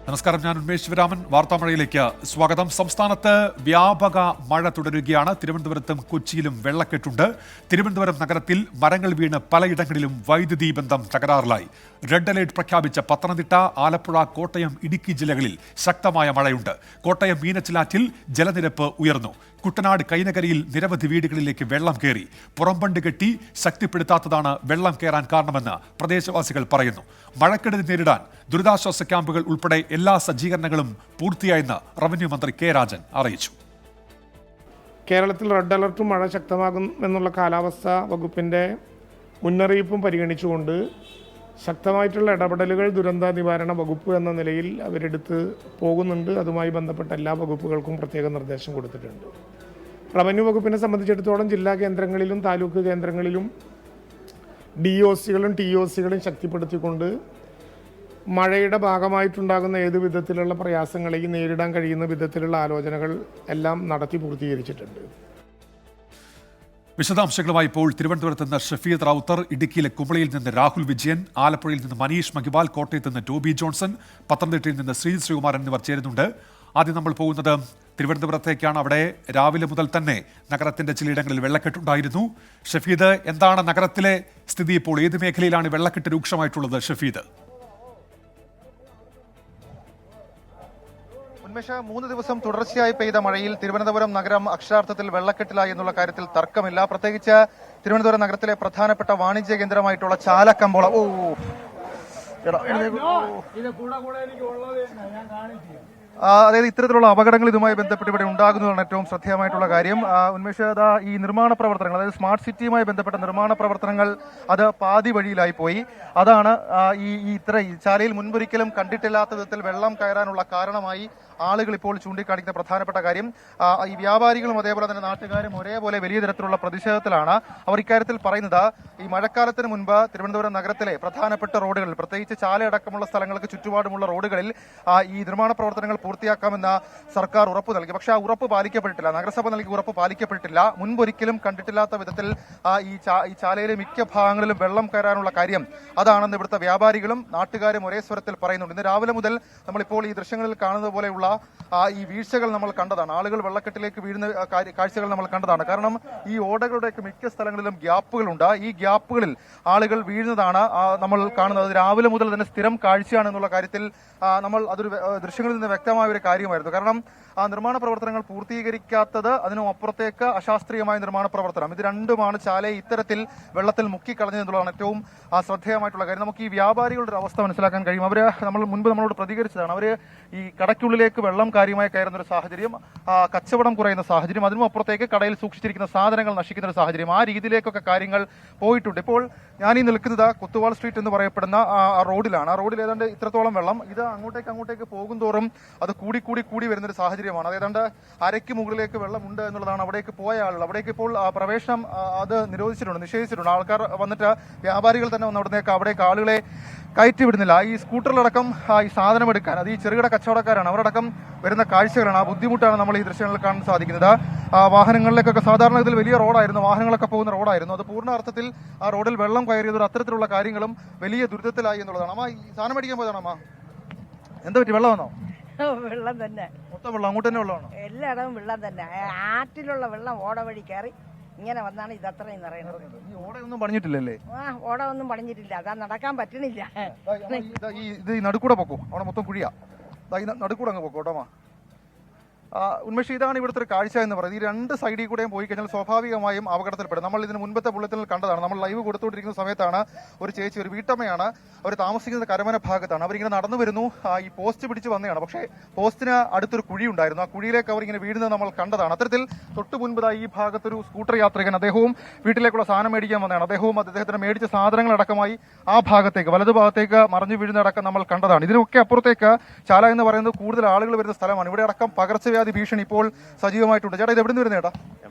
നമസ്കാരം, ഞാൻ ഉന്മേഷ് ശിവരാമൻ. വാർത്താമഴയിലേക്ക് സ്വാഗതം. സംസ്ഥാനത്ത് വ്യാപക മഴ തുടരുകയാണ്. തിരുവനന്തപുരത്തും കൊച്ചിയിലും വെള്ളക്കെട്ടുണ്ട്. തിരുവനന്തപുരം നഗരത്തിൽ മരങ്ങൾ വീണ് പലയിടങ്ങളിലും വൈദ്യുതി ബന്ധം തകരാറിലായി. റെഡ് അലേർട്ട് പ്രഖ്യാപിച്ച പത്തനംതിട്ട, ആലപ്പുഴ, കോട്ടയം, ഇടുക്കി ജില്ലകളിൽ ശക്തമായ മഴയുണ്ട്. കോട്ടയം മീനച്ചിലാറ്റിൽ ജലനിരപ്പ് ഉയർന്നു. കുട്ടനാട് കൈനകരിയിൽ നിരവധി വീടുകളിലേക്ക് വെള്ളം കയറി. പുറംബണ്ട് കെട്ടി ശക്തിപ്പെടുത്താത്തതാണ് വെള്ളം കയറാൻ കാരണമെന്ന് പ്രദേശവാസികൾ പറയുന്നു. മഴക്കെടുതി നേരിടാൻ ദുരിതാശ്വാസ ക്യാമ്പുകൾ ഉൾപ്പെടെ എല്ലാ സജ്ജീകരണങ്ങളും പൂർത്തിയായെന്ന് റവന്യൂ മന്ത്രി കെ രാജൻ അറിയിച്ചു. കേരളത്തിൽ റെഡ് അലർട്ടും മഴ ശക്തമാകുമെന്നുള്ള കാലാവസ്ഥാ വകുപ്പിൻ്റെ മുന്നറിയിപ്പും പരിഗണിച്ചുകൊണ്ട് ശക്തമായിട്ടുള്ള ഇടപെടലുകൾ ദുരന്ത നിവാരണ വകുപ്പ് എന്ന നിലയിൽ അവരെടുത്ത് പോകുന്നുണ്ട്. അതുമായി ബന്ധപ്പെട്ട എല്ലാ വകുപ്പുകൾക്കും പ്രത്യേക നിർദ്ദേശം കൊടുത്തിട്ടുണ്ട്. റവന്യൂ വകുപ്പിനെ സംബന്ധിച്ചിടത്തോളം ജില്ലാ കേന്ദ്രങ്ങളിലും താലൂക്ക് കേന്ദ്രങ്ങളിലും DOCകളും TOCകളും ശക്തിപ്പെടുത്തിക്കൊണ്ട് മഴയുടെ ഭാഗമായിട്ടുണ്ടാകുന്ന ഏത് വിധത്തിലുള്ള പ്രയാസങ്ങളെയും നേരിടാൻ കഴിയുന്ന വിധത്തിലുള്ള ആലോചനകൾ എല്ലാം നടത്തി പൂർത്തീകരിച്ചിട്ടുണ്ട്. വിശദാംശങ്ങളുമായി ഇപ്പോൾ തിരുവനന്തപുരത്ത് നിന്ന് ഷഫീദ് റാവുത്തർ, ഇടുക്കിയിലെ കുമളിയിൽ നിന്ന് രാഹുൽ വിജയൻ, ആലപ്പുഴയിൽ നിന്ന് മനീഷ് മഹിബാൽ, കോട്ടയത്ത് നിന്ന് ടോബി ജോൺസൺ, പത്തനംതിട്ടയിൽ നിന്ന് ശ്രീകുമാർ എന്നിവർ ചേരുന്നുണ്ട്. ആദ്യം നമ്മൾ പോകുന്നത് തിരുവനന്തപുരത്തേക്കാണ്. അവിടെ രാവിലെ മുതൽ തന്നെ നഗരത്തിന്റെ ചിലയിടങ്ങളിൽ വെള്ളക്കെട്ടുണ്ടായിരുന്നു. ഷഫീദ്, എന്താണ് നഗരത്തിലെ സ്ഥിതി ഇപ്പോൾ? ഏത് മേഖലയിലാണ് വെള്ളക്കെട്ട് രൂക്ഷമായിട്ടുള്ളത് ഷഫീദ്? ഉന്മേഷ, 3 ദിവസം തുടർച്ചയായി പെയ്ത മഴയിൽ തിരുവനന്തപുരം നഗരം അക്ഷരാർത്ഥത്തിൽ വെള്ളക്കെട്ടിലായി എന്നുള്ള കാര്യത്തിൽ തർക്കമില്ല. പ്രത്യേകിച്ച് തിരുവനന്തപുരം നഗരത്തിലെ പ്രധാനപ്പെട്ട വാണിജ്യ കേന്ദ്രമായിട്ടുള്ള ചാലക്കമ്പോള അതായത് ഇത്തരത്തിലുള്ള അപകടങ്ങൾ ഇതുമായി ബന്ധപ്പെട്ട് ഇവിടെ ഉണ്ടാകുന്നതാണ് ഏറ്റവും ശ്രദ്ധേയമായിട്ടുള്ള കാര്യം. ഉന്മേഷ, ഈ നിർമ്മാണ പ്രവർത്തനങ്ങൾ, അതായത് സ്മാർട്ട് സിറ്റിയുമായി ബന്ധപ്പെട്ട നിർമ്മാണ പ്രവർത്തനങ്ങൾ അത് പാതി വഴിയിലായി പോയി. അതാണ് ഈ ചാലയിൽ മുൻപൊരിക്കലും കണ്ടിട്ടില്ലാത്ത വിധത്തിൽ വെള്ളം കയറാനുള്ള കാരണമായി ആളുകൾ ഇപ്പോൾ ചൂണ്ടിക്കാണിക്കുന്ന പ്രധാനപ്പെട്ട കാര്യം. ഈ വ്യാപാരികളും അതേപോലെ തന്നെ നാട്ടുകാരും ഒരേപോലെ വലിയ തരത്തിലുള്ള പ്രതിഷേധത്തിലാണ്. അവർ ഇക്കാര്യത്തിൽ പറയുന്നത്, ഈ മഴക്കാലത്തിന് മുൻപ് തിരുവനന്തപുരം നഗരത്തിലെ പ്രധാനപ്പെട്ട റോഡുകളിൽ, പ്രത്യേകിച്ച് ചാലയടക്കമുള്ള സ്ഥലങ്ങൾക്ക് ചുറ്റുപാടുമുള്ള റോഡുകളിൽ ഈ നിർമ്മാണ പ്രവർത്തനങ്ങൾ പൂർത്തിയാക്കാമെന്ന് സർക്കാർ ഉറപ്പ് നൽകി. പക്ഷേ ആ ഉറപ്പ് പാലിക്കപ്പെട്ടിട്ടില്ല. നഗരസഭ നൽകിയ ഉറപ്പ് പാലിക്കപ്പെട്ടിട്ടില്ല. മുൻപൊരിക്കലും കണ്ടിട്ടില്ലാത്ത വിധത്തിൽ ഈ ചാലയിലെ മിക്ക ഭാഗങ്ങളിലും വെള്ളം കയറാനുള്ള കാര്യം അതാണെന്ന് ഇവിടുത്തെ വ്യാപാരികളും നാട്ടുകാരും ഒരേ സ്വരത്തിൽ പറയുന്നുണ്ട്. ഇന്ന് രാവിലെ മുതൽ നമ്മളിപ്പോൾ ഈ ദൃശ്യങ്ങളിൽ കാണുന്നത് പോലെയുള്ള ഈ വീഴ്ചകൾ നമ്മൾ കണ്ടതാണ്. ആളുകൾ വെള്ളക്കെട്ടിലേക്ക് വീഴുന്ന കാഴ്ചകൾ നമ്മൾ കണ്ടതാണ്. കാരണം ഈ ഓടകളുടെയൊക്കെ മിക്ക സ്ഥലങ്ങളിലും ഗ്യാപ്പുകളുണ്ട്. ഈ ഗ്യാപ്പുകളിൽ ആളുകൾ വീഴുന്നതാണ് നമ്മൾ കാണുന്നത്. രാവിലെ മുതൽ തന്നെ സ്ഥിരം കാഴ്ചയാണെന്നുള്ള കാര്യത്തിൽ നമ്മൾ അതൊരു ദൃശ്യങ്ങളിൽ നിന്ന് വ്യക്തമായ ഒരു കാര്യമായിരുന്നു. കാരണം ആ നിർമ്മാണ പ്രവർത്തനങ്ങൾ പൂർത്തീകരിക്കാത്തത്, അതിനും അപ്പുറത്തേക്ക് അശാസ്ത്രീയമായ നിർമ്മാണ പ്രവർത്തനം, ഇത് രണ്ടുമാണ് ചാലയെ ഇത്തരത്തിൽ വെള്ളത്തിൽ മുക്കിക്കളഞ്ഞതെന്നുള്ളതാണ് ഏറ്റവും ശ്രദ്ധേയമായിട്ടുള്ള കാര്യം. നമുക്ക് ഈ വ്യാപാരികളുടെ ഒരു അവസ്ഥ മനസ്സിലാക്കാൻ കഴിയും. നമ്മൾ മുൻപ് നമ്മളോട് പ്രതികരിച്ചതാണ്. അവർ ഈ കടയ്ക്കുള്ളിലേക്ക് വെള്ളം കാര്യമായി കയറുന്ന ഒരു സാഹചര്യം, കച്ചവടം കുറയുന്ന സാഹചര്യം, അതിനും അപ്പുറത്തേക്ക് കടയിൽ സൂക്ഷിച്ചിരിക്കുന്ന സാധനങ്ങൾ നശിക്കുന്ന ഒരു സാഹചര്യം, ആ രീതിയിലേക്കൊക്കെ കാര്യങ്ങൾ പോയിട്ടുണ്ട്. ഇപ്പോൾ ഞാനീ നിൽക്കുന്നത് കുത്തുവാൾ സ്ട്രീറ്റ് എന്ന് പറയപ്പെടുന്ന റോഡിലാണ്. ആ റോഡിൽ ഏതാണ്ട് ഇത്രത്തോളം വെള്ളം, ഇത് അങ്ങോട്ടേക്ക് പോകുന്തോറും അത് കൂടി വരുന്നൊരു സാഹചര്യമാണ്. ഏതാണ്ട് അരയ്ക്ക് മുകളിലേക്ക് വെള്ളമുണ്ട് എന്നുള്ളതാണ് അവിടേക്ക് പോയ ആളുകൾ. അവിടേക്ക് ഇപ്പോൾ പ്രവേശനം അത് നിഷേധിച്ചിട്ടുണ്ട്. ആൾക്കാർ വന്നിട്ട്, വ്യാപാരികൾ തന്നെ വന്ന് അവിടേക്ക് ആളുകളെ കയറ്റി വിടുന്നില്ല. ഈ സ്കൂട്ടറിലടക്കം ഈ സാധനം എടുക്കാൻ, അത് ഈ ചെറുകിട കച്ചവടക്കാരാണ്, അവരടക്കം വരുന്ന കാഴ്ചകളാണ്. ആ ബുദ്ധിമുട്ടാണ് നമ്മൾ ഈ ദൃശ്യങ്ങളിൽ കാണാൻ സാധിക്കുന്നത്. വാഹനങ്ങളിലേക്കൊക്കെ സാധാരണ ഇതിൽ വലിയ റോഡായിരുന്നു, വാഹനങ്ങളൊക്കെ പോകുന്ന റോഡായിരുന്നു. അത് പൂർണ്ണ അർത്ഥത്തിൽ ആ റോഡിൽ വെള്ളം കയറിയത് അത്തരത്തിലുള്ള കാര്യങ്ങളും വലിയ ദുരിതത്തിലായി എന്നുള്ളതാണ്. അമ്മ ഈ സാധനം മേടിക്കാൻ പോയതാണോ? അമ്മ എന്താ പറ്റി? വെള്ളം വന്നോ? വെള്ളം തന്നെ, മൊത്തം വെള്ളം, അങ്ങോട്ട് തന്നെ വെള്ളമാണോ? എല്ലായിടവും വെള്ളം തന്നെ. ആറ്റിലുള്ള വെള്ളം ഓട വഴി കയറി ഇങ്ങനെ വന്നാണ് ഇത് അത്രയും നിറയുന്നത്. ഈ ഓടയൊന്നും പണിഞ്ഞിട്ടില്ലല്ലേ? ഓട ഒന്നും പണിഞ്ഞിട്ടില്ല, അതാ നടക്കാൻ പറ്റണില്ല. ഇത് ഈ നടുക്കൂടെ പൊക്കോ, അവിടെ മൊത്തം കുഴിയാ. നടുക്കൂടെ അങ്ങ് പൊക്കോട്ടോ. ഉന്മേഷ്, ഇതാണ് ഇവിടുത്തെ ഒരു കാഴ്ച എന്ന് പറയുന്നത്. ഈ രണ്ട് സൈഡിൽ കൂടെയും പോയി കഴിഞ്ഞാൽ സ്വാഭാവികമായും അപകടത്തിൽപ്പെടും. നമ്മൾ ഇതിന് മുൻപത്തെ ബുള്ളറ്റിനിൽ കണ്ടതാണ്. നമ്മൾ ലൈവ് കൊടുത്തുകൊണ്ടിരിക്കുന്ന സമയത്താണ് ഒരു ചേച്ചി, ഒരു വീട്ടമ്മയാണ്, അവർ താമസിക്കുന്നത് കരമന ഭാഗത്താണ്. അവരിങ്ങനെ നടന്നു വരുന്നു, ഈ പോസ്റ്റ് പിടിച്ച് വന്നതാണ്. പക്ഷേ പോസ്റ്റിന് അടുത്തൊരു കുഴി ഉണ്ടായിരുന്നു. ആ കുഴിയിലേക്ക് അവരിങ്ങനെ വീഴുന്നത് നമ്മൾ കണ്ടതാണ്. അത്തരത്തിൽ തൊട്ട് മുൻപ് ഈ ഭാഗത്തൊരു സ്കൂട്ടർ യാത്രികൻ, അദ്ദേഹവും വീട്ടിലേക്കുള്ള സാധനം മേടിക്കാൻ വന്നതാണ്. അദ്ദേഹത്തിന് മേടിച്ച സാധനങ്ങളടക്കമായി ആ ഭാഗത്തേക്ക്, വലതു ഭാഗത്തേക്ക് മറിഞ്ഞു വീഴുന്നതടക്കം നമ്മൾ കണ്ടതാണ്. ഇതിനൊക്കെ അപ്പുറത്തേക്ക് ചാല എന്ന് പറയുന്നത് കൂടുതൽ ആളുകൾ വരുന്ന സ്ഥലമാണ്. ഇവിടെ അടക്കം പകർച്ചവ്യാധി ഭീഷണി ഇപ്പോൾ സജീവമായിട്ടുണ്ട്. ചേട്ടാ, ഇത് എവിടെ നിന്ന് വരുന്നേട്ടാ?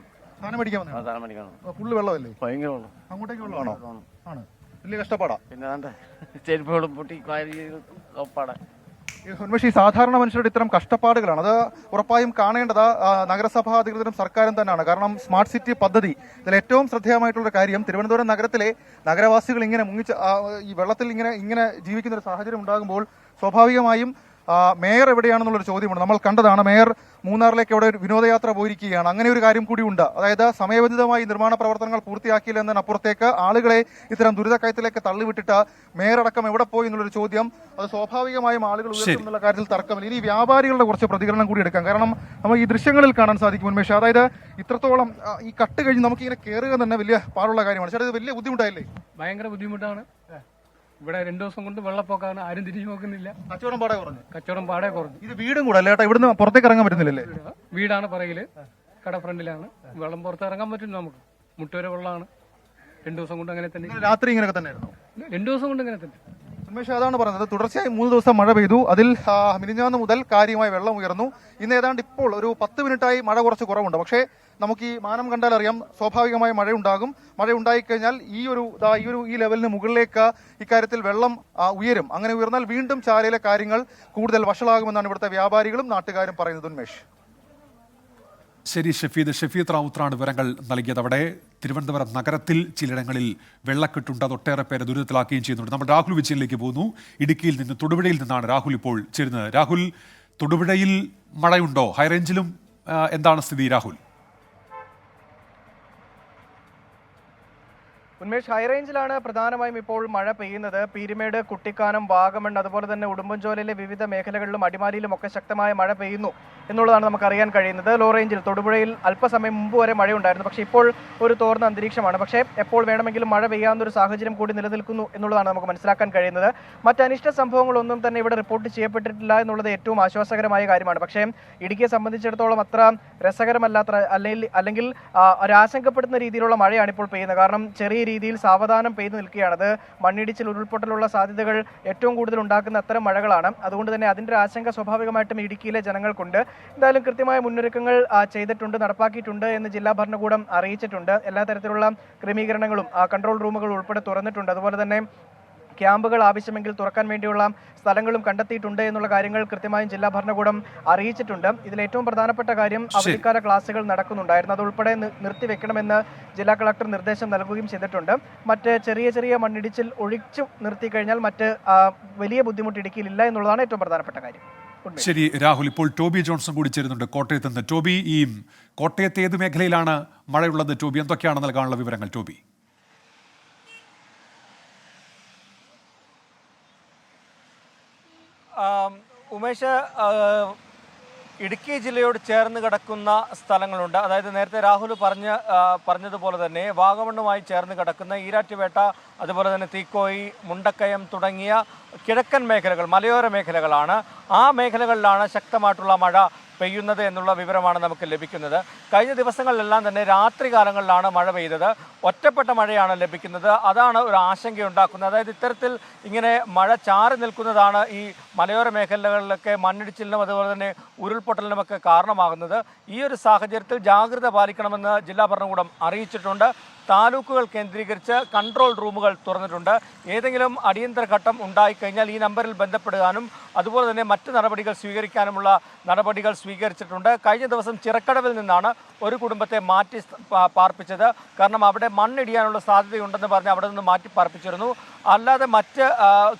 സാധനം മേടിക്കാൻ വന്നത്? ഫുള്ള് വെള്ളമല്ലേ? ഭയങ്കര വെള്ളം. അങ്ങോട്ടേക്ക് വെള്ളമാണോ? ആണ്. വലിയ കഷ്ടപ്പാടാ. പിന്നെ ഉന്മേഷ്, സാധാരണ മനുഷ്യരുടെ ഇത്തരം കഷ്ടപ്പാടുകളാണ്. അത് ഉറപ്പായും കാണേണ്ടത് നഗരസഭാ അധികൃതരും സർക്കാരും തന്നെയാണ്. കാരണം സ്മാർട്ട് സിറ്റി പദ്ധതി, ഇതിൽ ഏറ്റവും ശ്രദ്ധേയമായിട്ടുള്ള കാര്യം, തിരുവനന്തപുരം നഗരത്തിലെ നഗരവാസികൾ ഇങ്ങനെ ഈ വെള്ളത്തിൽ ഇങ്ങനെ ജീവിക്കുന്ന ഒരു സാഹചര്യം ഉണ്ടാകുമ്പോൾ സ്വാഭാവികമായും മേയർ എവിടെയാണെന്നുള്ളൊരു ചോദ്യമുണ്ട്. നമ്മൾ കണ്ടതാണ്, മേയർ മൂന്നാറിലേക്ക് അവിടെ ഒരു വിനോദയാത്ര പോയിരിക്കുകയാണ്. അങ്ങനെ ഒരു കാര്യം കൂടി ഉണ്ട്. അതായത് സമയബന്ധിതമായി നിർമ്മാണ പ്രവർത്തനങ്ങൾ പൂർത്തിയാക്കിയില്ലെന്നതിനപ്പുറത്തേക്ക് ആളുകളെ ഇത്തരം ദുരിതക്കയത്തിലേക്ക് തള്ളിവിട്ടിട്ട് മേയർ അടക്കം എവിടെ പോയി എന്നുള്ളൊരു ചോദ്യം അത് സ്വാഭാവികമായും ആളുകൾ ഉയർത്തുന്നുള്ള കാര്യത്തിൽ തർക്കമില്ല. ഇനി വ്യാപാരികളുടെ കുറച്ച് പ്രതികരണം കൂടി എടുക്കാം. കാരണം നമ്മൾ ഈ ദൃശ്യങ്ങളിൽ കാണാൻ സാധിക്കും ഉന്മേഷ്, അതായത് ഇത്രത്തോളം ഈ കട്ട് കഴിഞ്ഞ് നമുക്ക് ഇങ്ങനെ കയറുക തന്നെ വലിയ പാടുള്ള കാര്യമാണ്. ചേട്ടാ, ഇത് വലിയ ബുദ്ധിമുട്ടായില്ലേ? ഭയങ്കര ബുദ്ധിമുട്ടാണ്. ഇവിടെ 2 ദിവസം കൊണ്ട് വെള്ളപ്പൊക്കാണ്, ആരും തിരിഞ്ഞു നോക്കുന്നില്ല. കച്ചവടം പാടെ കുറഞ്ഞു. കച്ചവടം പാടെ കുറഞ്ഞു. ഇത് വീടും കൂടെ അല്ലേ ചേട്ടാ? ഇവിടുന്ന് പുറത്തേക്ക് ഇറങ്ങാൻ പറ്റുന്നില്ലല്ലേ? വീടാണ് പറയില്, കട ഫ്രണ്ടിലാണ്. വെള്ളം പുറത്ത് ഇറങ്ങാൻ പറ്റില്ല നമുക്ക്. മുട്ടുവരെ വെള്ളമാണ്. 2 ദിവസം കൊണ്ട് അങ്ങനെ തന്നെ. രാത്രി ഇങ്ങനെയൊക്കെ തന്നെയായിരുന്നു? 2 ദിവസം കൊണ്ട് ഇങ്ങനെ തന്നെ. ഉന്മേഷ്, അതാണ് പറഞ്ഞത്. തുടർച്ചയായി 3 ദിവസം മഴ പെയ്തു. അതിൽ മിനിഞ്ഞാന്ന് മുതൽ കാര്യമായി വെള്ളം ഉയർന്നു. ഇന്ന് ഏതാണ്ട് ഇപ്പോൾ ഒരു 10 മിനിറ്റായി മഴ കുറച്ച് കുറവുണ്ട്. പക്ഷേ നമുക്ക് ഈ മാനം കണ്ടാൽ അറിയാം, സ്വാഭാവികമായി മഴയുണ്ടാകും. മഴ ഉണ്ടായിക്കഴിഞ്ഞാൽ ഈ ലെവലിന് മുകളിലേക്ക് ഇക്കാര്യത്തിൽ വെള്ളം ഉയരും. അങ്ങനെ ഉയർന്നാൽ വീണ്ടും ചാലയിലെ കാര്യങ്ങൾ കൂടുതൽ വഷളാകുമെന്നാണ് ഇവിടുത്തെ വ്യാപാരികളും നാട്ടുകാരും പറയുന്നത്. ഉന്മേഷ്, ശരി. ഷഫീദ് റാവുത്രാണ് വിവരങ്ങൾ നൽകിയത്. അവിടെ തിരുവനന്തപുരം നഗരത്തിൽ ചിലയിടങ്ങളിൽ വെള്ളക്കെട്ടുണ്ട്, അത് ഒട്ടേറെ പേരെ ദുരിതത്തിലാക്കുകയും ചെയ്യുന്നുണ്ട്. നമ്മൾ രാഹുൽ വിജയനിലേക്ക് പോകുന്നു. ഇടുക്കിയിൽ നിന്ന്, തൊടുപുഴയിൽ നിന്നാണ് രാഹുൽ ഇപ്പോൾ ചേരുന്നത്. രാഹുൽ, തൊടുപുഴയിൽ മഴയുണ്ടോ? ഹൈറേഞ്ചിലും എന്താണ് സ്ഥിതി രാഹുൽ? ഉന്മേഷ്, ഹൈറേഞ്ചിലാണ് പ്രധാനമായും ഇപ്പോൾ മഴ പെയ്യുന്നത്. പീരുമേട്, കുട്ടിക്കാനം, വാഗമൺ, അതുപോലെ തന്നെ ഉടുമ്പൻചോലയിലെ വിവിധ മേഖലകളിലും അടിമാലിയിലും ഒക്കെ ശക്തമായ മഴ പെയ്യുന്നു എന്നുള്ളതാണ് നമുക്ക് അറിയാൻ കഴിയുന്നത്. ലോ റേഞ്ചിൽ തൊടുപുഴയിൽ അല്പസമയം മുമ്പ് വരെ മഴയുണ്ടായിരുന്നു. പക്ഷേ ഇപ്പോൾ ഒരു തോർന്ന അന്തരീക്ഷമാണ്. പക്ഷേ എപ്പോൾ വേണമെങ്കിലും മഴ പെയ്യാവുന്നൊരു സാഹചര്യം കൂടി നിലനിൽക്കുന്നു എന്നുള്ളതാണ് നമുക്ക് മനസ്സിലാക്കാൻ കഴിയുന്നത്. മറ്റ് അനിഷ്ട സംഭവങ്ങളൊന്നും തന്നെ ഇവിടെ റിപ്പോർട്ട് ചെയ്യപ്പെട്ടിട്ടില്ല എന്നുള്ളത് ഏറ്റവും ആശ്വാസകരമായ കാര്യമാണ്. പക്ഷേ ഇടുക്കിയെ സംബന്ധിച്ചിടത്തോളം അത്ര രസകരമല്ലാത്ത അല്ലെങ്കിൽ ഒരാശങ്കപ്പെടുന്ന രീതിയിലുള്ള മഴയാണ് ഇപ്പോൾ പെയ്യുന്നത്. കാരണം ചെറിയ രീതിയിൽ സാവധാനം പെയ്തു നിൽക്കുകയാണ്. അത് മണ്ണിടിച്ചിൽ, ഉരുൾപൊട്ടലുള്ള സാധ്യതകൾ ഏറ്റവും കൂടുതൽ ഉണ്ടാക്കുന്ന അത്തരം മഴകളാണ്. അതുകൊണ്ട് തന്നെ അതിൻ്റെ ഒരു ആശങ്ക സ്വാഭാവികമായിട്ടും ഇടുക്കിയിലെ ജനങ്ങൾക്കുണ്ട്. എന്തായാലും കൃത്യമായ മുന്നൊരുക്കങ്ങൾ ചെയ്തിട്ടുണ്ട്, നടപ്പാക്കിയിട്ടുണ്ട് എന്ന് ജില്ലാ ഭരണകൂടം അറിയിച്ചിട്ടുണ്ട്. എല്ലാ തരത്തിലുള്ള ക്രമീകരണങ്ങളും കൺട്രോൾ റൂമുകൾ ഉൾപ്പെടെ തുറന്നിട്ടുണ്ട്. അതുപോലെ തന്നെ ക്യാമ്പുകൾ ആവശ്യമെങ്കിൽ തുറക്കാൻ വേണ്ടിയുള്ള സ്ഥലങ്ങളും കണ്ടെത്തിയിട്ടുണ്ട് എന്നുള്ള കാര്യങ്ങൾ കൃത്യമായും ജില്ലാ ഭരണകൂടം അറിയിച്ചിട്ടുണ്ട്. ഇതിൽ ഏറ്റവും പ്രധാനപ്പെട്ട കാര്യം അവധിക്കാല ക്ലാസുകൾ നടക്കുന്നുണ്ടായിരുന്നു, അതുൾപ്പെടെ നിർത്തിവെക്കണമെന്ന് ജില്ലാ കളക്ടർ നിർദ്ദേശം നൽകുകയും ചെയ്തിട്ടുണ്ട്. മറ്റ് ചെറിയ മണ്ണിടിച്ചിൽ ഒഴിച്ചു നിർത്തി കഴിഞ്ഞാൽ മറ്റ് വലിയ ബുദ്ധിമുട്ട് ഇടുക്കിയിലില്ല എന്നുള്ളതാണ് ഏറ്റവും പ്രധാനപ്പെട്ട കാര്യം. ശരി രാഹുൽ, ഇപ്പോൾ ടോബി ജോൺസൺ കൂടി ചേരുന്നുണ്ട് കോട്ടയത്ത് നിന്ന്. ടോബി, ഈ കോട്ടയത്തെ ഏത് മേഖലയിലാണ് മഴയുള്ളത്? ടോബി, എന്തൊക്കെയാണ് നൽകാനുള്ള വിവരങ്ങൾ? ടോബി. ഉമേഷ്, ഇടുക്കി ജില്ലയോട് ചേർന്ന് കിടക്കുന്ന സ്ഥലങ്ങളുണ്ട്. അതായത് നേരത്തെ രാഹുൽ പറഞ്ഞതുപോലെ തന്നെ വാഗമണ്ണുമായി ചേർന്ന് കിടക്കുന്ന ഈരാറ്റുപേട്ട, അതുപോലെ തന്നെ തീക്കോയി, മുണ്ടക്കയം തുടങ്ങിയ കിഴക്കൻ മേഖലകൾ, മലയോര മേഖലകളാണ്. ആ മേഖലകളിലാണ് ശക്തമായിട്ടുള്ള മഴ പെയ്യുന്നത് എന്നുള്ള വിവരമാണ് നമുക്ക് ലഭിക്കുന്നത്. കഴിഞ്ഞ ദിവസങ്ങളിലെല്ലാം തന്നെ രാത്രി കാലങ്ങളിലാണ് മഴ പെയ്തത്. ഒറ്റപ്പെട്ട മഴയാണ് ലഭിക്കുന്നത്. അതാണ് ഒരു ആശങ്കയുണ്ടാക്കുന്നത്. അതായത് ഇത്തരത്തിൽ ഇങ്ങനെ മഴ ചാറി നിൽക്കുന്നതാണ് ഈ മലയോര മേഖലകളിലൊക്കെ മണ്ണിടിച്ചിലിനും അതുപോലെ തന്നെ ഉരുൾപൊട്ടലിനുമൊക്കെ കാരണമാകുന്നത്. ഈ ഒരു സാഹചര്യത്തിൽ ജാഗ്രത പാലിക്കണമെന്ന് ജില്ലാ ഭരണകൂടം അറിയിച്ചിട്ടുണ്ട്. താലൂക്കുകൾ കേന്ദ്രീകരിച്ച് കൺട്രോൾ റൂമുകൾ തുറന്നിട്ടുണ്ട്. ഏതെങ്കിലും അടിയന്തര ഘട്ടം ഉണ്ടായിക്കഴിഞ്ഞാൽ ഈ നമ്പറിൽ ബന്ധപ്പെടുവാനും അതുപോലെ തന്നെ മറ്റ് നടപടികൾ സ്വീകരിക്കാനുമുള്ള നടപടികൾ സ്വീകരിച്ചിട്ടുണ്ട്. കഴിഞ്ഞ ദിവസം ചിറക്കടവിൽ നിന്നാണ് ഒരു കുടുംബത്തെ മാറ്റി പാർപ്പിച്ചത്. കാരണം അവിടെ മണ്ണിടിയാനുള്ള സാധ്യതയുണ്ടെന്ന് പറഞ്ഞ് അവിടെ നിന്ന് മാറ്റി പാർപ്പിച്ചിരുന്നു. അല്ലാതെ മറ്റ്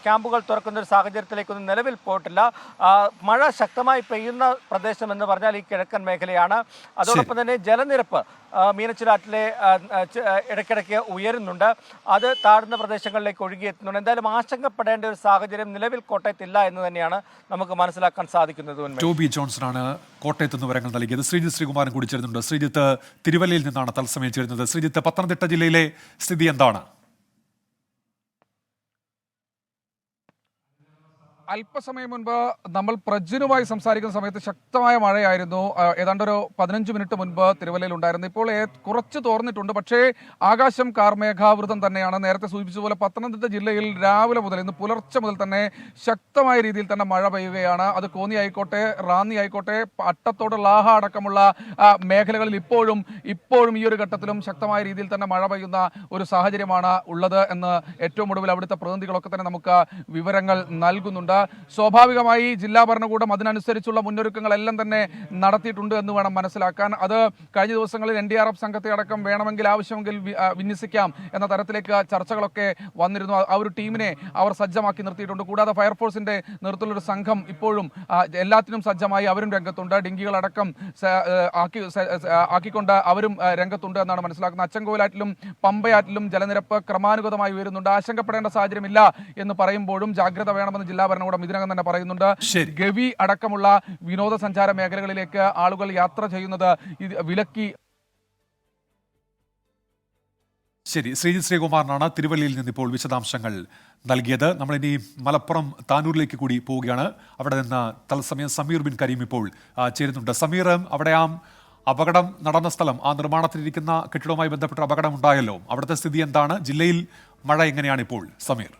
ക്യാമ്പുകൾ തുറക്കുന്ന ഒരു സാഹചര്യത്തിലേക്കൊന്നും നിലവിൽ പോയിട്ടില്ല. മഴ ശക്തമായി പെയ്യുന്ന പ്രദേശം എന്ന് പറഞ്ഞാൽ ഈ കിഴക്കൻ മേഖലയാണ്. അതോടൊപ്പം തന്നെ ജലനിരപ്പ് മീനച്ചിലാറ്റിലെ ഇടയ്ക്കിടയ്ക്ക് ഉയരുന്നുണ്ട്. അത് താഴ്ന്ന പ്രദേശങ്ങളിലേക്ക് ഒഴുകിയെത്തുന്നുണ്ട്. എന്തായാലും ആശങ്കപ്പെടേണ്ട ഒരു സാഹചര്യം നിലവിൽ കോട്ടയത്തില്ല എന്ന് തന്നെയാണ് നമുക്ക് മനസ്സിലാക്കാൻ സാധിക്കുന്നത്. ടോബി ജോൺസണാണ് കോട്ടയത്ത് നിന്ന് വിവരങ്ങൾ നൽകിയത്. ശ്രീജിത്ത് ശ്രീകുമാരൻ കൂടി ചേരുന്നുണ്ട്. ശ്രീജിത്ത്, തിരുവല്ലയിൽ നിന്നാണ് തത്സമയം ചേരുന്നത്. ശ്രീജിത്ത്, പത്തനംതിട്ട ജില്ലയിലെ സ്ഥിതി എന്താണ്? അല്പസമയം മുൻപ് നമ്മൾ പ്രജ്ജനുമായി സംസാരിക്കുന്ന സമയത്ത് ശക്തമായ മഴയായിരുന്നു. ഏതാണ്ട് ഒരു 15 മിനിറ്റ് മുൻപ് തിരുവല്ലയിൽ ഉണ്ടായിരുന്നു. ഇപ്പോൾ കുറച്ച് തോർന്നിട്ടുണ്ട്. പക്ഷേ ആകാശം കാർമേഘാവൃതം തന്നെയാണ്. നേരത്തെ സൂചിപ്പിച്ചതുപോലെ പത്തനംതിട്ട ജില്ലയിൽ രാവിലെ മുതൽ, ഇന്ന് പുലർച്ചെ മുതൽ തന്നെ ശക്തമായ രീതിയിൽ തന്നെ മഴ പെയ്യുകയാണ്. അത് കോന്നി ആയിക്കോട്ടെ, റാന്നി ആയിക്കോട്ടെ, അട്ടത്തോട്, ലാഹ അടക്കമുള്ള മേഖലകളിൽ ഇപ്പോഴും ഈ ഒരു ഘട്ടത്തിലും ശക്തമായ രീതിയിൽ തന്നെ മഴ പെയ്യുന്ന ഒരു സാഹചര്യമാണ് ഉള്ളത് എന്ന് ഏറ്റവും ഒടുവിൽ അവിടുത്തെ പ്രതിനിധികളൊക്കെ തന്നെ നമുക്ക് വിവരങ്ങൾ നൽകുന്നുണ്ട്. സ്വാഭാവികമായി ജില്ലാ ഭരണകൂടം അതിനനുസരിച്ചുള്ള മുന്നൊരുക്കങ്ങളെല്ലാം തന്നെ നടത്തിയിട്ടുണ്ട് എന്ന് വേണം മനസ്സിലാക്കാൻ. അത് കഴിഞ്ഞ ദിവസങ്ങളിൽ NDRF സംഘത്തെ അടക്കം വേണമെങ്കിൽ ആവശ്യമെങ്കിൽ വിന്യസിക്കാം എന്ന തരത്തിലേക്ക് ചർച്ചകളൊക്കെ വന്നിരുന്നു. ആ ഒരു ടീമിനെ അവർ സജ്ജമാക്കി നിർത്തിയിട്ടുണ്ട്. കൂടാതെ ഫയർഫോഴ്സിന്റെ നേതൃത്വത്തിലൊരു സംഘം ഇപ്പോഴും എല്ലാത്തിനും സജ്ജമായി അവരും രംഗത്തുണ്ട്. ഡിങ്കികളടക്കം ആക്കിക്കൊണ്ട് അവരും രംഗത്തുണ്ട് എന്നാണ് മനസ്സിലാക്കുന്നത്. അച്ചൻകോവിലാറ്റിലും പമ്പയാറ്റിലും ജലനിരപ്പ് ക്രമാനുഗതമായി ഉയരുന്നുണ്ട്. ആശങ്കപ്പെടേണ്ട സാഹചര്യമില്ല എന്ന് പറയുമ്പോഴും ജാഗ്രത വേണമെന്ന് ജില്ലാ ഭരണകൂടം ഇതിനകം തന്നെ പറയുന്നുണ്ട്. ഗവി അടക്കമുള്ള വിനോദസഞ്ചാര മേഖലകളിലേക്ക് ആളുകൾ യാത്ര ചെയ്യുന്നത് വിലക്കി. ശരി, ശ്രീജിത് ശ്രീകുമാറിനാണ് തിരുവല്ലയിൽ നിന്നിപ്പോൾ വിശദാംശങ്ങൾ നൽകിയത്. നമ്മളിനി മലപ്പുറം താനൂരിലേക്ക് കൂടി പോവുകയാണ്. അവിടെ നിന്ന് തത്സമയം സമീർ ബിൻ കരീം ഇപ്പോൾ ചേരുന്നുണ്ട്. സമീർ, അവിടെ അപകടം നടന്ന സ്ഥലം, ആ നിർമ്മാണത്തിലിരിക്കുന്ന കെട്ടിടവുമായി ബന്ധപ്പെട്ട അപകടം ഉണ്ടായല്ലോ, അവിടുത്തെ സ്ഥിതി എന്താണ്? ജില്ലയിൽ മഴ എങ്ങനെയാണ് ഇപ്പോൾ സമീർ?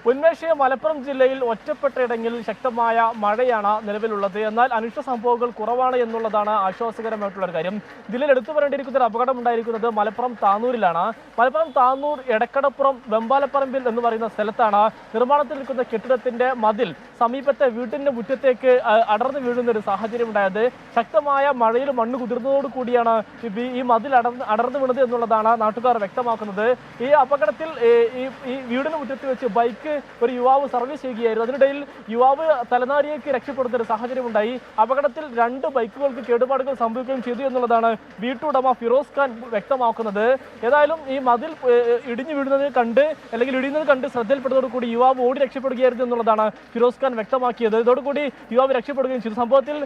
ഉന്മേഷ മലപ്പുറം ജില്ലയിൽ ഒറ്റപ്പെട്ട ഇടങ്ങളിൽ ശക്തമായ മഴയാണ് നിലവിലുള്ളത്. എന്നാൽ അനിഷ്ട സംഭവങ്ങൾ കുറവാണ് എന്നുള്ളതാണ് ആശ്വാസകരമായിട്ടുള്ള ഒരു കാര്യം. ജില്ലയിൽ എടുത്തു പറയേണ്ടിയിരിക്കുന്ന ഒരു അപകടം ഉണ്ടായിരിക്കുന്നത് മലപ്പുറം താനൂരിലാണ്. മലപ്പുറം താനൂർ എടക്കടപ്പുറം വെമ്പാലപ്പറമ്പിൽ എന്ന് പറയുന്ന സ്ഥലത്താണ് നിർമ്മാണത്തിൽ നിൽക്കുന്ന കെട്ടിടത്തിന്റെ മതിൽ സമീപത്തെ വീട്ടിന്റെ മുറ്റത്തേക്ക് അടർന്നു വീഴുന്ന ഒരു സാഹചര്യം ഉണ്ടായത്. ശക്തമായ മഴയിൽ മണ്ണ് കുതിർന്നതോടു കൂടിയാണ് ഈ മതിൽ അടർന്നു വീണത് എന്നുള്ളതാണ് നാട്ടുകാർ വ്യക്തമാക്കുന്നത്. ഈ അപകടത്തിൽ ഈ വീടിന് മുറ്റത്ത് വെച്ച് ബൈക്ക് ഒരു യുവാവ് സർവീസ് ചെയ്യുകയായിരുന്നു. അതിനിടയിൽ യുവാവ് തലനാരിയേക്ക് രക്ഷപ്പെടുന്ന ഒരു സാഹചര്യം ഉണ്ടായി. അപകടത്തിൽ 2 ബൈക്കുകൾക്ക് കേടുപാടുകൾ സംഭവിക്കുകയും ചെയ്തു എന്നുള്ളതാണ് വീട്ടുടമ ഫിറോസ് ഖാൻ വ്യക്തമാക്കുന്നത്. ഏതായാലും ഈ മതിൽ ഇടിഞ്ഞു വീഴുന്നത് കണ്ട് ശ്രദ്ധയിൽപ്പെടുന്നതോടുകൂടി യുവാവ് ഓടി രക്ഷപ്പെടുകയായിരുന്നു എന്നുള്ളതാണ് ഫിറോസ് ഖാൻ വ്യക്തമാക്കിയത്. ഇതോടുകൂടി യുവാവ് രക്ഷപ്പെടുകയും ചെയ്തു. സംഭവത്തിൽ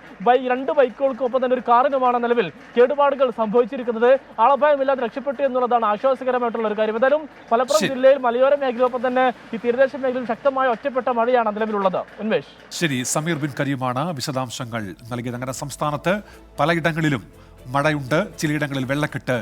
2 ബൈക്കുകൾക്കും ഒപ്പം തന്നെ ഒരു കാറിനുമാണ് നിലവിൽ കേടുപാടുകൾ സംഭവിച്ചിരിക്കുന്നത്. ആളപായമില്ലാതെ രക്ഷപ്പെട്ടു എന്നുള്ളതാണ് ആശ്വാസകരമായിട്ടുള്ള ഒരു കാര്യം. ഏതായാലും മലപ്പുറം ജില്ലയിൽ മലയോര മേഖലയൊപ്പം തന്നെ ഈ തീരദേശ മേഖലയിൽ ശക്തമായ ഒറ്റപ്പെട്ട മഴയാണ് നിലവിലുള്ളത്. ഉന്മേഷ്. ശരി, സമീർ ബിൻ കരീമാണ് വിശദാംശങ്ങൾ നൽകിയത്. അങ്ങനെ സംസ്ഥാനത്ത് പലയിടങ്ങളിലും മഴയുണ്ട്, ചിലയിടങ്ങളിൽ വെള്ളക്കെട്ട്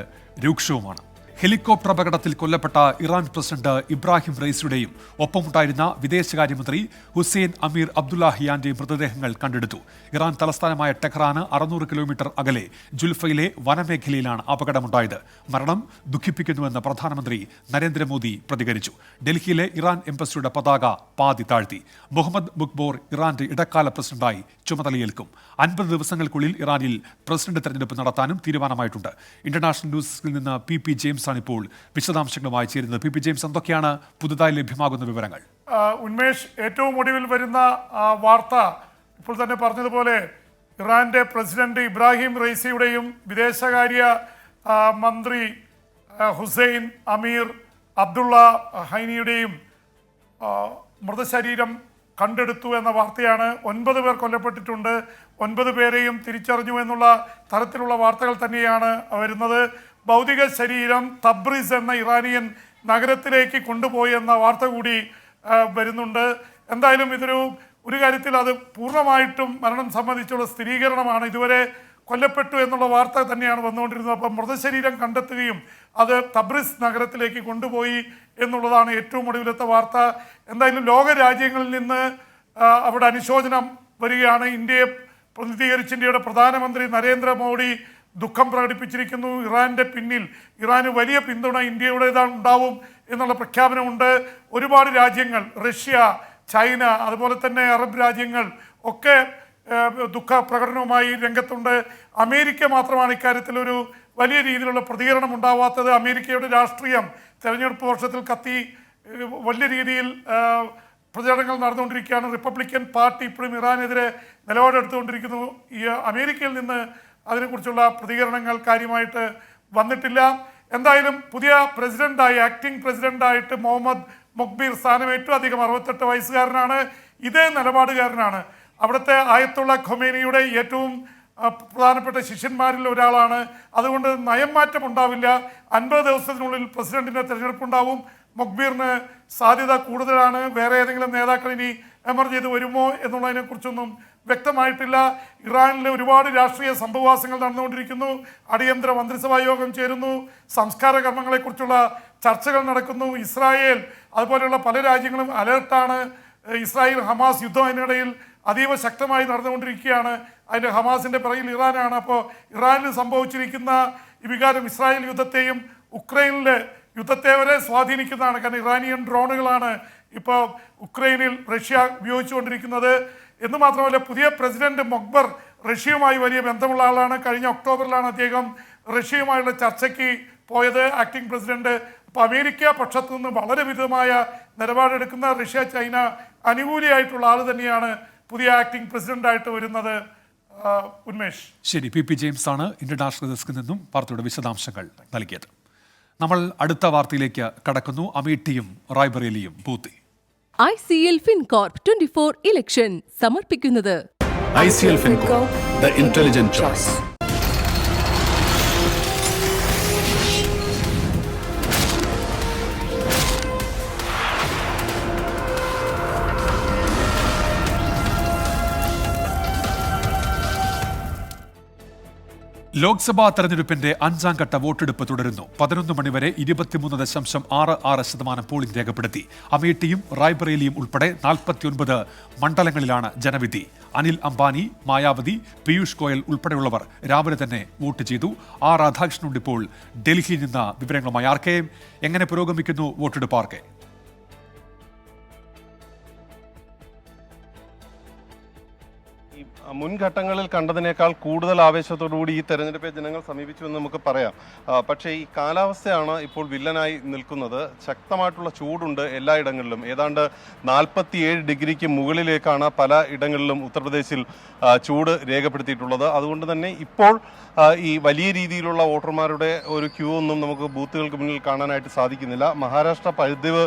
രൂക്ഷവുമാണ്. ഹെലികോപ്റ്റർ അപകടത്തിൽ കൊല്ലപ്പെട്ട ഇറാൻ പ്രസിഡന്റ് ഇബ്രാഹിം റൈസിയുടെയും ഒപ്പമുണ്ടായിരുന്ന വിദേശകാര്യമന്ത്രി ഹുസൈൻ അമീർ അബ്ദുല്ലാഹിയാന്റെയും മൃതദേഹങ്ങൾ കണ്ടെടുത്തു. ഇറാൻ തലസ്ഥാനമായ ടെഹ്റാന് 600 കിലോമീറ്റർ അകലെ ജുൽഫയിലെ വനമേഖലയിലാണ് അപകടമുണ്ടായത്. മരണം ദുഃഖിപ്പിക്കുന്നുവെന്ന് പ്രധാനമന്ത്രി നരേന്ദ്രമോദി പ്രതികരിച്ചു. ഡൽഹിയിലെ ഇറാൻ എംബസിയുടെ പതാക പാതി താഴ്ത്തി. മുഹമ്മദ് മുഖ്ബോർ ഇറാന്റെ ഇടക്കാല പ്രസിഡന്റായി ചുമതലയേൽക്കും. 50 ദിവസങ്ങൾക്കുള്ളിൽ ഇറാനിൽ പ്രസിഡന്റ് തെരഞ്ഞെടുപ്പ് നടത്താനും തീരുമാനമായിട്ടുണ്ട്. ഇന്റർനാഷണൽ ന്യൂസിൽ നിന്ന് PP ജെയിംസ് ആണ് ഇപ്പോൾ വിശദാംശങ്ങളുമായി ചേരുന്നത്. PP ജെയിംസ്, എന്തൊക്കെയാണ് പുതുതായി ലഭ്യമാകുന്ന വിവരങ്ങൾ? ഉന്മേഷ്, ഏറ്റവും ഒടുവിൽ വരുന്ന വാർത്ത ഇപ്പോൾ തന്നെ പറഞ്ഞതുപോലെ ഇറാന്റെ പ്രസിഡന്റ് ഇബ്രാഹിം റൈസിയുടെയും വിദേശകാര്യ മന്ത്രി ഹുസൈൻ അമീർ അബ്ദുള്ള ഹൈനിയുടെയും മൃതശരീരം കണ്ടെടുത്തു എന്ന വാർത്തയാണ്. 9 പേർ കൊല്ലപ്പെട്ടിട്ടുണ്ട്, 9 പേരെയും തിരിച്ചറിഞ്ഞു എന്നുള്ള തരത്തിലുള്ള വാർത്തകൾ തന്നെയാണ് വരുന്നത്. ഭൗതിക ശരീരം തബ്രീസ് എന്ന ഇറാനിയൻ നഗരത്തിലേക്ക് കൊണ്ടുപോയി എന്ന വാർത്ത കൂടി വരുന്നുണ്ട്. എന്തായാലും ഒരു കാര്യത്തിൽ അത് പൂർണ്ണമായിട്ടും മരണം സംബന്ധിച്ചുള്ള സ്ഥിരീകരണമാണ്. ഇതുവരെ കൊല്ലപ്പെട്ടു എന്നുള്ള വാർത്ത തന്നെയാണ് വന്നുകൊണ്ടിരുന്നത്. അപ്പം മൃതശരീരം കണ്ടെത്തുകയും അത് തബ്രിസ് നഗരത്തിലേക്ക് കൊണ്ടുപോയി എന്നുള്ളതാണ് ഏറ്റവും ഒടുവിലത്തെ വാർത്ത. എന്തായാലും ലോക രാജ്യങ്ങളിൽ നിന്ന് അവിടെ അനുശോചനം വരികയാണ്. ഇന്ത്യയെ പ്രതിനിധീകരിച്ച് ഇന്ത്യയുടെ പ്രധാനമന്ത്രി നരേന്ദ്രമോദി ദുഃഖം പ്രകടിപ്പിച്ചിരിക്കുന്നു. ഇറാന്റെ പിന്നിൽ ഇറാന് വലിയ പിന്തുണ ഇന്ത്യയുടേതാണ് ഉണ്ടാവും എന്നുള്ള പ്രഖ്യാപനമുണ്ട്. ഒരുപാട് രാജ്യങ്ങൾ, റഷ്യ, ചൈന, അതുപോലെ തന്നെ അറബ് രാജ്യങ്ങൾ ഒക്കെ ദുഃഖ പ്രകടനവുമായി രംഗത്തുണ്ട്. അമേരിക്ക മാത്രമാണ് ഇക്കാര്യത്തിൽ ഒരു വലിയ രീതിയിലുള്ള പ്രതികരണം ഉണ്ടാവാത്തത്. അമേരിക്കയുടെ രാഷ്ട്രീയം തെരഞ്ഞെടുപ്പ് വർഷത്തിൽ വലിയ രീതിയിൽ പ്രചാരണങ്ങൾ നടന്നുകൊണ്ടിരിക്കുകയാണ്. റിപ്പബ്ലിക്കൻ പാർട്ടി ഇപ്പോഴും ഇറാനെതിരെ നിലപാടെടുത്തുകൊണ്ടിരിക്കുന്നു. ഈ അമേരിക്കയിൽ നിന്ന് അതിനെക്കുറിച്ചുള്ള പ്രതികരണങ്ങൾ കാര്യമായിട്ട് വന്നിട്ടില്ല. എന്തായാലും പുതിയ പ്രസിഡന്റായി, ആക്ടിംഗ് പ്രസിഡന്റായിട്ട് മുഹമ്മദ് മുഖ്ബീർ സ്ഥാനമേറ്റു. അദ്ദേഹം 68 വയസ്സുകാരനാണ്. ഇതേ നിലപാടുകാരനാണ്. അവിടുത്തെ ആയത്തുള്ള ഖൊമേനിയുടെ ഏറ്റവും പ്രധാനപ്പെട്ട ശിഷ്യന്മാരിൽ ഒരാളാണ്. അതുകൊണ്ട് നയം മാറ്റം ഉണ്ടാവില്ല. 50 ദിവസത്തിനുള്ളിൽ പ്രസിഡന്റിന്റെ തെരഞ്ഞെടുപ്പുണ്ടാവും. മുഖ്ബീറിന് സാധ്യത കൂടുതലാണ്. വേറെ ഏതെങ്കിലും നേതാക്കൾ ഇനി എമർജ് ചെയ്ത് വരുമോ എന്നുള്ളതിനെക്കുറിച്ചൊന്നും വ്യക്തമായിട്ടില്ല. ഇറാനിലെ ഒരുപാട് രാഷ്ട്രീയ സംഭവവാസങ്ങൾ നടന്നുകൊണ്ടിരിക്കുന്നു. അടിയന്തര മന്ത്രിസഭാ യോഗം ചേരുന്നു. സംസ്കാര കർമ്മങ്ങളെക്കുറിച്ചുള്ള ചർച്ചകൾ നടക്കുന്നു. ഇസ്രായേൽ അതുപോലെയുള്ള പല രാജ്യങ്ങളും അലേർട്ടാണ്. ഇസ്രായേൽ ഹമാസ് യുദ്ധം അതിനിടയിൽ അതീവ ശക്തമായി നടന്നുകൊണ്ടിരിക്കുകയാണ്. അതിൻ്റെ ഹമാസിൻ്റെ പിറകിൽ ഇറാനാണ്. അപ്പോൾ ഇറാനിൽ സംഭവിച്ചിരിക്കുന്ന ഈ വികാരം ഇസ്രായേൽ യുദ്ധത്തെയും ഉക്രൈനിലെ യുദ്ധത്തെ വരെ സ്വാധീനിക്കുന്നതാണ്. കാരണം ഇറാനിയൻ ഡ്രോണുകളാണ് ഇപ്പോൾ ഉക്രൈനിൽ റഷ്യ ഉപയോഗിച്ചുകൊണ്ടിരിക്കുന്നത് എന്ന് മാത്രമല്ല, പുതിയ പ്രസിഡന്റ് മൊക്ബർ റഷ്യയുമായി വലിയ ബന്ധമുള്ള ആളാണ്. കഴിഞ്ഞ ഒക്ടോബറിലാണ് അദ്ദേഹം റഷ്യയുമായുള്ള ചർച്ചയ്ക്ക് പോയത്, ആക്ടിംഗ് പ്രസിഡന്റ്. അപ്പോൾ അമേരിക്ക പക്ഷത്തു നിന്ന് വളരെ വിധമായ നിലപാടെടുക്കുന്ന റഷ്യ ചൈന അനുകൂലിയായിട്ടുള്ള ആൾ തന്നെയാണ് പുതിയ ആക്ടിംഗ് പ്രസിഡന്റായിട്ട് വരുന്നത്. ഉന്മേഷ്. ശരി, പി ജെയിംസ് ആണ് ഇന്റർനാഷണൽ ഡെസ്കിൽ നിന്നും വാർത്തയുടെ വിശദാംശങ്ങൾ നൽകിയത്. നമ്മൾ അടുത്ത വാർത്തയിലേക്ക് കടക്കുന്നു. അമേഠിയും റായ്ബറേലിയും ബൂത്തി. ICL FinCorp 24 ഇലക്ഷൻ സമർപ്പിക്കുന്നത് ICL FinCorp, the intelligent choice. Lok Sabha തെരഞ്ഞെടുപ്പിന്റെ 5ാം ഘട്ട വോട്ടെടുപ്പ് തുടരുന്നു. 11 മണിവരെ 23.66% പോളിംഗ് രേഖപ്പെടുത്തി. അമേഠിയും റായ്ബറേലിയും ഉൾപ്പെടെ 49 മണ്ഡലങ്ങളിലാണ് ജനവിധി. അനിൽ അംബാനി, മായാവതി, പീയൂഷ് ഗോയൽ ഉൾപ്പെടെയുള്ളവർ രാവിലെ തന്നെ വോട്ട് ചെയ്തു. രാധാകൃഷ്ണനുണ്ട് ഇപ്പോൾ ഡൽഹിയിൽ നിന്ന് വിവരങ്ങളുമായി. ആർക്കെ, എങ്ങനെ പുരോഗമിക്കുന്നു വോട്ടെടുപ്പ്? ആർക്കെ? മുൻഘട്ടങ്ങളിൽ കണ്ടതിനേക്കാൾ കൂടുതൽ ആവേശത്തോടുകൂടി ഈ തെരഞ്ഞെടുപ്പെ ജനങ്ങൾ സമീപിച്ചു എന്ന് നമുക്ക് പറയാം. പക്ഷേ ഈ കാലാവസ്ഥയാണ് ഇപ്പോൾ വില്ലനായി നിൽക്കുന്നത്. ശക്തമായിട്ടുള്ള ചൂടുണ്ട് എല്ലായിടങ്ങളിലും. ഏതാണ്ട് 47 ഡിഗ്രിക്ക് മുകളിലേക്കാണ് പല ഇടങ്ങളിലും ഉത്തർപ്രദേശിൽ ചൂട് രേഖപ്പെടുത്തിയിട്ടുള്ളത്. അതുകൊണ്ട് തന്നെ ഇപ്പോൾ ഈ വലിയ രീതിയിലുള്ള വോട്ടർമാരുടെ ഒരു ക്യൂ ഒന്നും നമുക്ക് ബൂത്തുകൾക്ക് മുന്നിൽ കാണാനായിട്ട് സാധിക്കുന്നില്ല. മഹാരാഷ്ട്ര പഴുതിവ്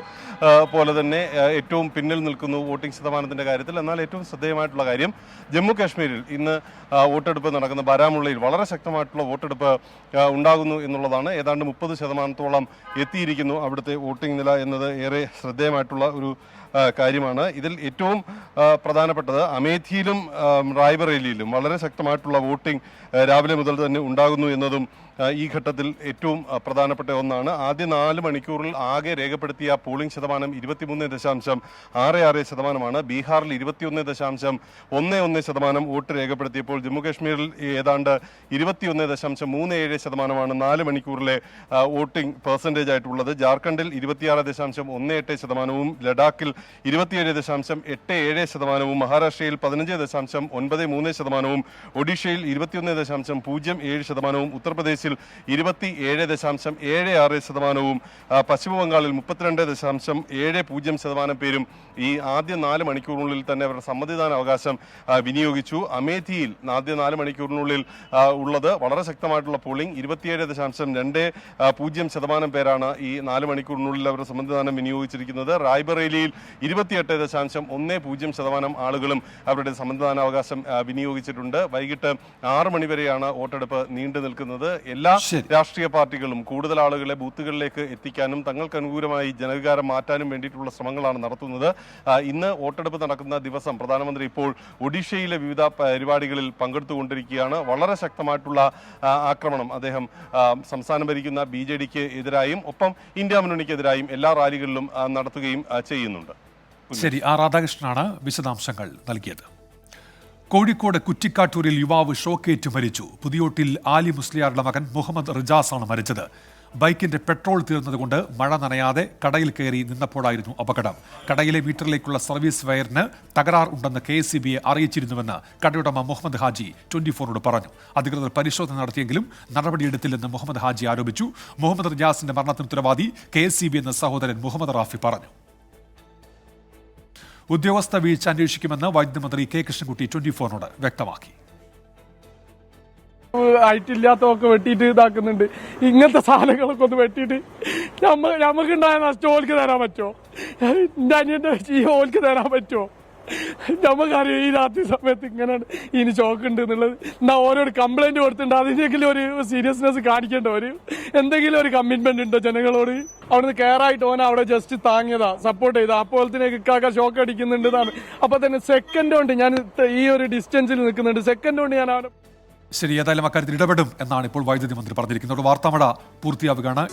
പോലെ തന്നെ ഏറ്റവും പിന്നിൽ നിൽക്കുന്നു വോട്ടിംഗ് ശതമാനത്തിൻ്റെ കാര്യത്തിൽ. എന്നാൽ ഏറ്റവും ശ്രദ്ധേയമായിട്ടുള്ള കാര്യം, ജമ്മു കാശ്മീരിൽ ഇന്ന് വോട്ടെടുപ്പ് നടക്കുന്ന ബാരാമുള്ളയിൽ വളരെ ശക്തമായിട്ടുള്ള വോട്ടെടുപ്പ് ഉണ്ടാകുന്നു എന്നുള്ളതാണ്. ഏതാണ്ട് 30% എത്തിയിരിക്കുന്നു അവിടുത്തെ വോട്ടിംഗ് നില എന്നത് ഏറെ ശ്രദ്ധേയമായിട്ടുള്ള ഒരു കാര്യമാണ്. ഇതിൽ ഏറ്റവും പ്രധാനപ്പെട്ടത് അമേഠിയിലും റായ്ബറേലിയിലും വളരെ ശക്തമായിട്ടുള്ള വോട്ടിംഗ് രാവിലെ മുതൽ തന്നെ ഉണ്ടാകുന്നു എന്നതും ഈ ഘട്ടത്തിൽ ഏറ്റവും പ്രധാനപ്പെട്ട ഒന്നാണ്. ആദ്യ 4 മണിക്കൂറിൽ ആകെ രേഖപ്പെടുത്തിയ പോളിംഗ് ശതമാനം 23.66%. ബീഹാറിൽ 21.11% വോട്ട് രേഖപ്പെടുത്തിയപ്പോൾ ജമ്മുകാശ്മീരിൽ ഏതാണ്ട് 21.37% 4 മണിക്കൂറിലെ വോട്ടിംഗ് പെർസെൻറ്റേജ് ആയിട്ടുള്ളത്. ജാർഖണ്ഡിൽ 26.18%, ലഡാക്കിൽ 27.87%, മഹാരാഷ്ട്രയിൽ 15.93%, ഒഡീഷയിൽ 21.07%, ഉത്തർപ്രദേശിൽ 27.76%, പശ്ചിമ ബംഗാളിൽ 32.70% പേരും ഈ ആദ്യ 4 മണിക്കൂറിനുള്ളിൽ തന്നെ അവരുടെ സമ്മതിദാന അവകാശം വിനിയോഗിച്ചു. അമേഠിയിൽ ആദ്യ 4 മണിക്കൂറിനുള്ളിൽ ഉള്ളത് വളരെ ശക്തമായിട്ടുള്ള പോളിംഗ്. 27.20% പേരാണ് ഈ 4 മണിക്കൂറിനുള്ളിൽ അവരുടെ സമ്മതിദാനം വിനിയോഗിച്ചിരിക്കുന്നത്. റായ്ബറേലിയിൽ 28.10% ആളുകളും അവരുടെ സമ്മതിദാനാവകാശം വിനിയോഗിച്ചിട്ടുണ്ട്. വൈകിട്ട് 6 മണിവരെയാണ് വോട്ടെടുപ്പ് നീണ്ടു നിൽക്കുന്നത്. എല്ലാ രാഷ്ട്രീയ പാർട്ടികളും കൂടുതൽ ആളുകളെ ബൂത്തുകളിലേക്ക് എത്തിക്കാനും തങ്ങൾക്ക് അനുകൂലമായി ജനവികാരം മാറ്റാനും വേണ്ടിയിട്ടുള്ള ശ്രമങ്ങളാണ് നടത്തുന്നത്. ഇന്ന് വോട്ടെടുപ്പ് നടക്കുന്ന ദിവസം പ്രധാനമന്ത്രി ഇപ്പോൾ ഒഡീഷയിലെ വിവിധ പരിപാടികളിൽ പങ്കെടുത്തുകൊണ്ടിരിക്കുകയാണ്. വളരെ ശക്തമായിട്ടുള്ള ആക്രമണം അദ്ദേഹം സംസ്ഥാനം ഭരിക്കുന്ന BJDക്ക് എതിരായും ഒപ്പം ഇന്ത്യ മുന്നണിക്കെതിരായും എല്ലാ റാലികളിലും നടത്തുകയും ചെയ്യുന്നുണ്ട്. ശരി, രാധാകൃഷ്ണനാണ് വിശദാംശങ്ങൾ നൽകിയത്. കോഴിക്കോട് കുറ്റിക്കാട്ടൂരിൽ യുവാവ് ഷോക്കേറ്റ് മരിച്ചു. പുതിയോട്ടിൽ ആലി മുസ്ലിയാരുടെ മകൻ മുഹമ്മദ് റിജാസാണ് മരിച്ചത്. ബൈക്കിന്റെ പെട്രോൾ തീർന്നതുകൊണ്ട് മഴ നനയാതെ കടയിൽ കയറി നിന്നപ്പോഴായിരുന്നു അപകടം. കടയിലെ മീറ്ററിലേക്കുള്ള സർവീസ് വയറിന് തകരാർ ഉണ്ടെന്ന് KSEBയെ അറിയിച്ചിരുന്നുവെന്ന് കടയുടമ മുഹമ്മദ് ഹാജി 24നോട് പറഞ്ഞു. അധികൃതർ പരിശോധന നടത്തിയെങ്കിലും നടപടിയെടുത്തില്ലെന്ന് മുഹമ്മദ് ഹാജി ആരോപിച്ചു. മുഹമ്മദ് റിജാസിന്റെ മരണത്തിന് ഉത്തരവാദി KSEB എന്ന സഹോദരൻ മുഹമ്മദ് റാഫി പറഞ്ഞു. ഉദ്യോഗസ്ഥ വീഴ്ച അന്വേഷിക്കുമെന്ന് വൈദ്യുതി മന്ത്രി K കൃഷ്ണൻകുട്ടി 24നോട് വ്യക്തമാക്കി. ആയിട്ടില്ലാത്തതൊക്കെ വെട്ടിയിട്ട് ഇതാക്കുന്നുണ്ട്. ഇങ്ങനത്തെ സാധനങ്ങളൊക്കെ ഒന്ന് വെട്ടിയിട്ട് നമുക്കുണ്ടായ നഷ്ടം ഓൽക്ക് തരാൻ പറ്റുമോ? എൻ്റെ അനിയൻ്റെ ഈ ഓൽക്ക് തരാൻ പറ്റുമോ? നമുക്കറിയാം ഈ രാത്രി സമയത്ത് ഇങ്ങനെയാണ് ഇനി ഷോക്ക് ഉണ്ട് എന്നുള്ളത്. എന്നാ ഓരോട് കംപ്ലൈന്റ് കൊടുത്തിട്ടുണ്ട്, അതിനെങ്കിലും ഒരു സീരിയസ്നെസ് കാണിക്കേണ്ട, എന്തെങ്കിലും ഒരു കമ്മിറ്റ്മെന്റ് ഉണ്ടോ ജനങ്ങളോട്? അവിടുന്ന് കെയറായിട്ട് ഓന അവിടെ ജസ്റ്റ് താങ്ങിയതാ, സപ്പോർട്ട് ചെയ്താ. അപ്പോൾ തന്നെ ഇക്കാക്ക ഷോക്ക് അടിക്കുന്നുണ്ടെന്നാണ്. അപ്പൊ തന്നെ സെക്കൻഡ് കൊണ്ട് ഞാൻ ഈ ഒരു ഡിസ്റ്റൻസിൽ നിൽക്കുന്നുണ്ട്, സെക്കൻഡ് കൊണ്ട് ഞാൻ അവിടെ. ശരി, ഏതായാലും അക്കാര്യത്തിൽ ഇടപെടും എന്നാണ് ഇപ്പോൾ വൈദ്യുതി മന്ത്രി പറഞ്ഞിരിക്കുന്നത്. വാർത്താമഴ പൂർത്തിയാവുകയാണ്.